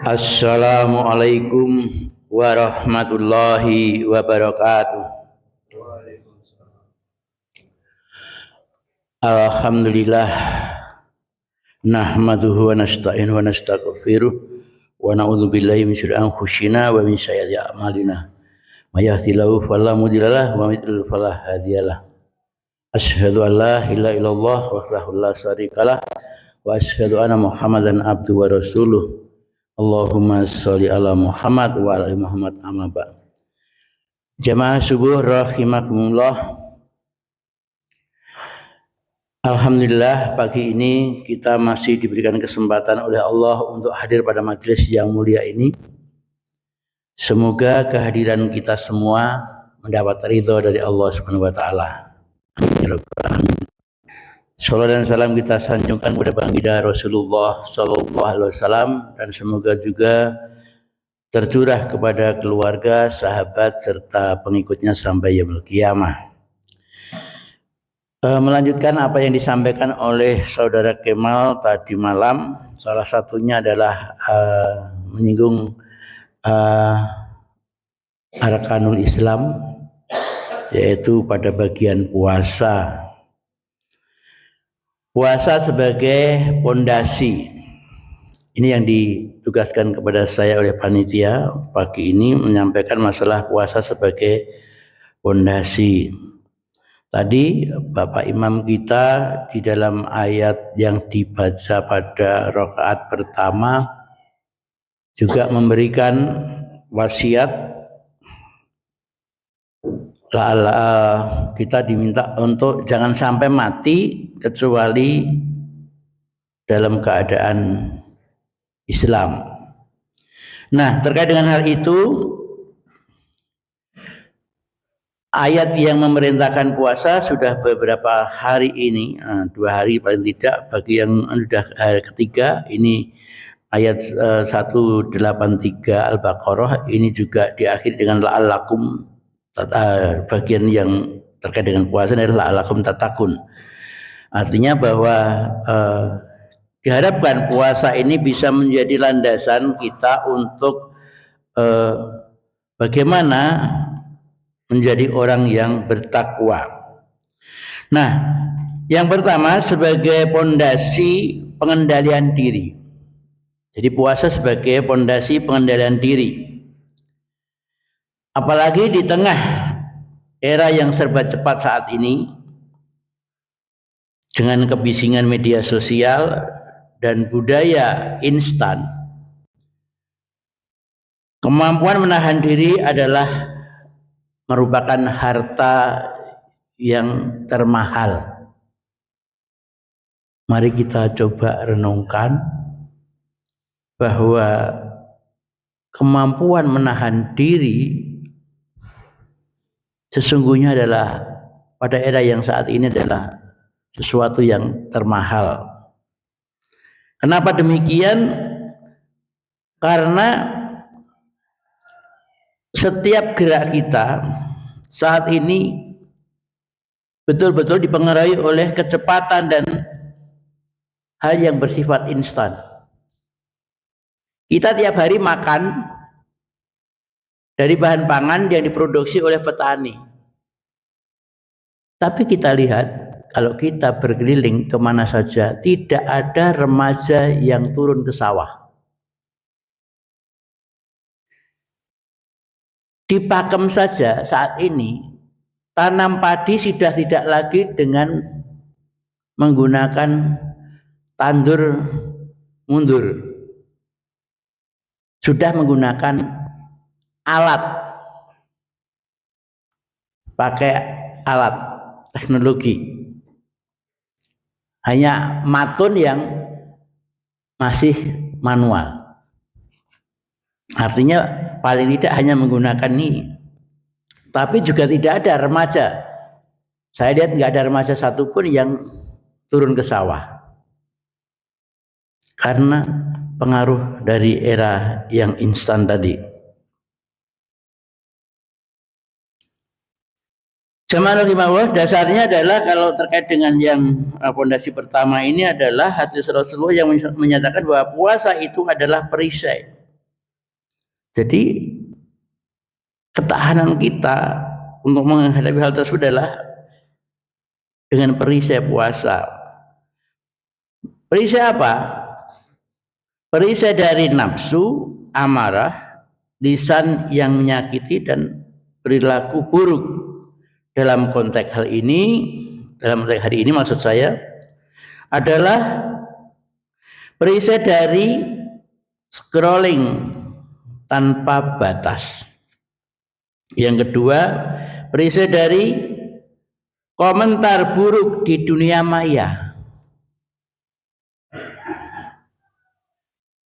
Assalamualaikum warahmatullahi wabarakatuh. Alhamdulillah nahmaduhu wa nasta'inu wa nastaghfiruh wa na'udzu billahi min syururi anfusina wa min sayyiati a'malina. May yahdihillahu fala mudhillalah wa may yudlil fala hadiyalah. Asyhadu an la ilaha illallah wahdahu la syarikalah wa asyhadu anna Muhammadan abduhu wa rasuluh. Allahumma sholli ala Muhammad wa ala Muhammad amma ba'd. Jamaah subuh rahimakumullah. Alhamdulillah pagi ini kita masih diberikan kesempatan oleh Allah untuk hadir pada majelis yang mulia ini. Semoga kehadiran kita semua mendapat ridho dari Allah Subhanahu wa taala. Amin. Salam dan salam kita sanjungkan kepada baginda Rasulullah sallallahu alaihi wasallam dan semoga juga tercurah kepada keluarga, sahabat serta pengikutnya sampai yaumul qiyamah. Melanjutkan apa yang disampaikan oleh Saudara Kemal tadi malam, salah satunya adalah menyinggung arkanul Islam, yaitu pada bagian puasa. Puasa sebagai pondasi. Ini yang ditugaskan kepada saya oleh panitia pagi ini, menyampaikan masalah puasa sebagai pondasi. Tadi Bapak Imam kita di dalam ayat yang dibaca pada rakaat pertama juga memberikan wasiat. Kita diminta untuk jangan sampai mati kecuali dalam keadaan Islam. Nah, terkait dengan hal itu, ayat yang memerintahkan puasa sudah beberapa hari ini, 2 hari paling tidak, bagi yang sudah hari ketiga, ini ayat 183 Al-Baqarah, ini juga diakhiri dengan la'allakum. Bagian yang terkait dengan puasa adalah la'allakum tattaqun. Artinya bahwa diharapkan puasa ini bisa menjadi landasan kita untuk bagaimana menjadi orang yang bertakwa. Nah, yang pertama sebagai pondasi pengendalian diri. Jadi puasa sebagai pondasi pengendalian diri. Apalagi di tengah era yang serba cepat saat ini, dengan kebisingan media sosial dan budaya instan, kemampuan menahan diri adalah merupakan harta yang termahal. Mari kita coba renungkan bahwa kemampuan menahan diri sesungguhnya adalah pada era yang saat ini adalah sesuatu yang termahal. Kenapa demikian? Karena setiap gerak kita saat ini betul-betul dipengaruhi oleh kecepatan dan hal yang bersifat instan. Kita tiap hari makan dari bahan pangan yang diproduksi oleh petani. Tapi kita lihat, kalau kita berkeliling kemana saja, tidak ada remaja yang turun ke sawah. Di Pakem saja saat ini, tanam padi sudah tidak lagi dengan menggunakan tandur mundur. Sudah menggunakan alat, pakai alat teknologi. Hanya matun yang masih manual. Artinya paling tidak hanya menggunakan ini. Tapi juga tidak ada remaja. Saya lihat nggak ada remaja satupun yang turun ke sawah. Karena pengaruh dari era yang instan tadi. Jamaah rahimahullah, dasarnya adalah kalau terkait dengan yang pondasi pertama ini adalah hadis Rasulullah yang menyatakan bahwa puasa itu adalah perisai. Jadi ketahanan kita untuk menghadapi hal tersebut adalah dengan perisai puasa. Perisai apa? Perisai dari nafsu, amarah, lisan yang menyakiti dan perilaku buruk. Dalam konteks hal ini, dalam konteks hari ini maksud saya adalah perisai dari scrolling tanpa batas. Yang kedua, perisai dari komentar buruk di dunia maya.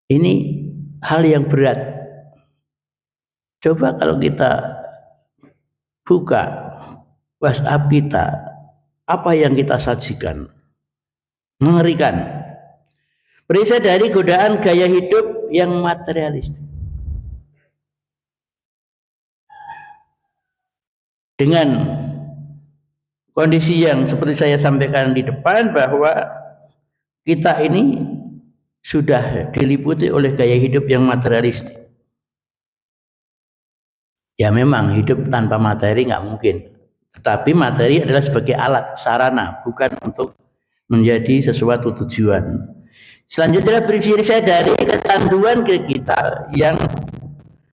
Ini hal yang berat. Coba kalau kita buka WhatsApp kita, apa yang kita sajikan? Mengerikan. Perisai dari godaan gaya hidup yang materialistis. Dengan kondisi yang seperti saya sampaikan di depan, bahwa kita ini sudah diliputi oleh gaya hidup yang materialistik. Ya memang hidup tanpa materi nggak mungkin. Tetapi materi adalah sebagai alat, sarana, bukan untuk menjadi sesuatu tujuan. Selanjutnya perisai dari kecanduan kita yang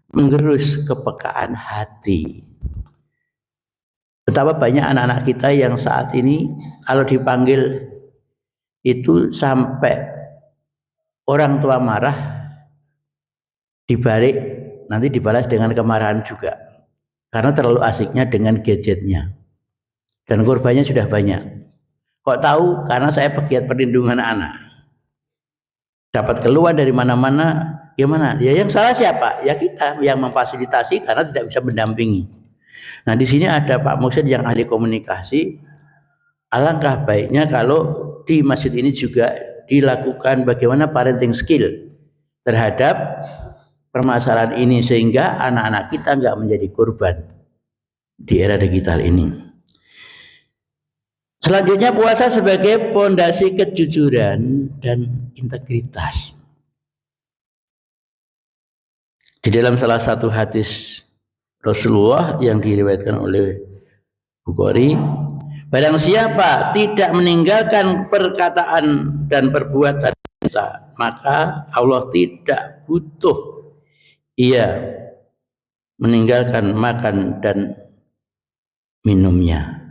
menggerus kepekaan hati. Betapa banyak anak-anak kita yang saat ini kalau dipanggil itu sampai orang tua marah, dibalik nanti dibalas dengan kemarahan juga, karena terlalu asiknya dengan gadgetnya, dan korbannya sudah banyak. Kok tahu? Karena saya pegiat perlindungan anak, dapat keluhan dari mana-mana. Gimana? Ya yang salah siapa? Ya kita yang memfasilitasi karena tidak bisa mendampingi. Nah di sini ada Pak Muksid yang ahli komunikasi. Alangkah baiknya kalau di masjid ini juga dilakukan bagaimana parenting skill terhadap permasalahan ini, sehingga anak-anak kita nggak menjadi korban di era digital ini. Selanjutnya puasa sebagai pondasi kejujuran dan integritas. Di dalam salah satu hadis Rasulullah yang diriwayatkan oleh Bukhari, barang siapa tidak meninggalkan perkataan dan perbuatan kita, maka Allah tidak butuh ia meninggalkan makan dan minumnya.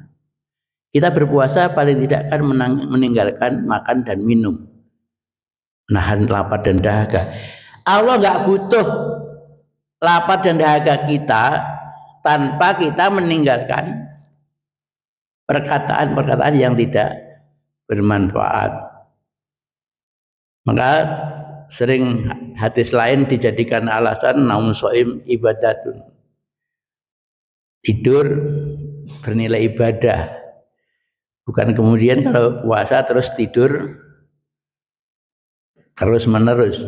Kita berpuasa paling tidak kan meninggalkan makan dan minum, nahan lapar dan dahaga. Allah nggak butuh lapar dan dahaga kita tanpa kita meninggalkan perkataan-perkataan yang tidak bermanfaat. Maka sering hadis lain dijadikan alasan naum shaim ibadatun. Tidur bernilai ibadah. Bukan kemudian kalau puasa terus tidur terus menerus.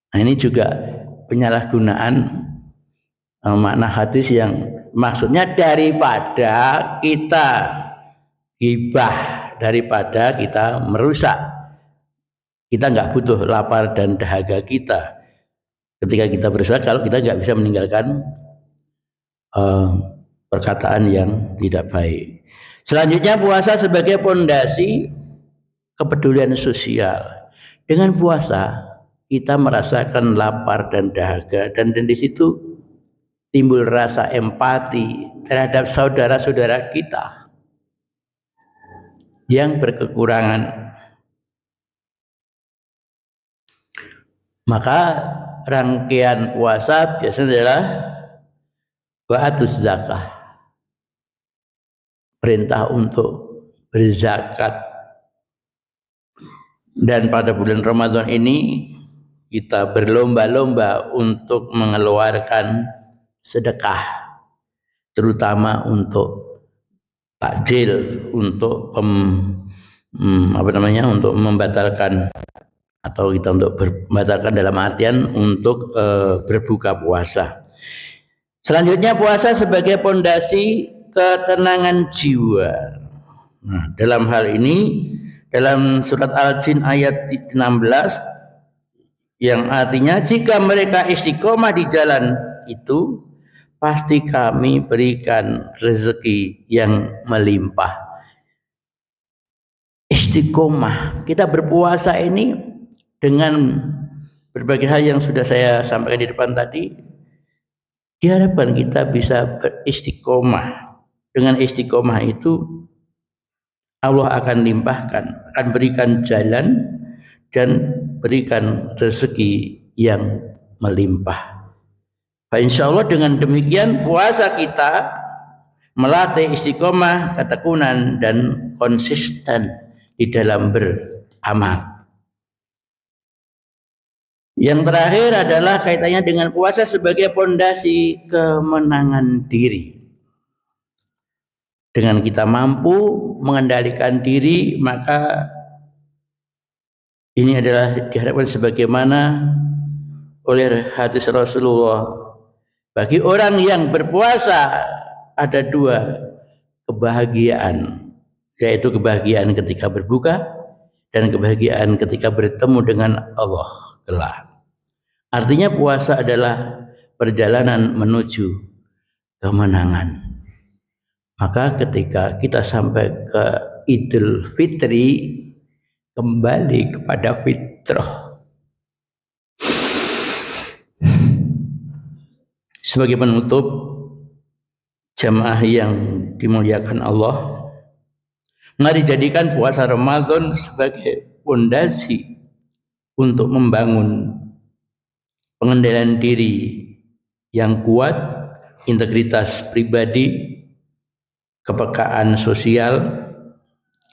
Nah ini juga penyalahgunaan makna hadis yang maksudnya daripada kita ghibah, daripada kita merusak, kita nggak butuh lapar dan dahaga kita ketika kita berusaha kalau kita nggak bisa meninggalkan perkataan yang tidak baik. Selanjutnya puasa sebagai pondasi kepedulian sosial. Dengan puasa kita merasakan lapar dan dahaga, dan di situ timbul rasa empati terhadap saudara-saudara kita yang berkekurangan. Maka rangkaian puasa biasanya adalah wa'atuz zakah, perintah untuk berzakat. Dan pada bulan Ramadan ini kita berlomba-lomba untuk mengeluarkan sedekah, terutama untuk takjil, untuk untuk membatalkan, atau kita untuk membatalkan dalam artian untuk berbuka puasa. Selanjutnya puasa sebagai pondasi ketenangan jiwa. Nah, dalam hal ini dalam surat Al-Jin ayat 16 yang artinya jika mereka istiqomah di jalan itu, pasti kami berikan rezeki yang melimpah. Istiqomah, kita berpuasa ini dengan berbagai hal yang sudah saya sampaikan di depan tadi, diharapkan kita bisa beristiqomah. Dengan istiqomah itu Allah akan limpahkan, akan berikan jalan dan berikan rezeki yang melimpah. Insya Allah dengan demikian puasa kita melatih istiqomah, ketekunan dan konsisten di dalam beramal. Yang terakhir adalah kaitannya dengan puasa sebagai pondasi kemenangan diri. Dengan kita mampu mengendalikan diri, maka ini adalah diharapkan sebagaimana oleh hadis Rasulullah. Bagi orang yang berpuasa ada dua kebahagiaan, yaitu kebahagiaan ketika berbuka dan kebahagiaan ketika bertemu dengan Allah kelak. Artinya puasa adalah perjalanan menuju kemenangan. Maka ketika kita sampai ke Idul Fitri, kembali kepada fitrah. Sebagai penutup, jamaah yang dimuliakan Allah, mari jadikan puasa Ramadan sebagai fondasi untuk membangun pengendalian diri yang kuat, integritas pribadi, kepekaan sosial,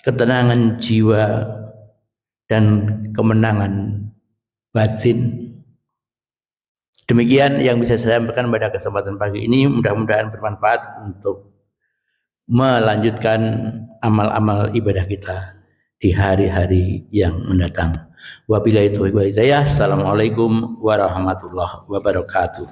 ketenangan jiwa, dan kemenangan batin. Demikian yang bisa saya sampaikan pada kesempatan pagi ini. Mudah-mudahan bermanfaat untuk melanjutkan amal-amal ibadah kita di hari-hari yang mendatang. Wabillahi taufiq wal hidayah. Assalamualaikum warahmatullahi wabarakatuh.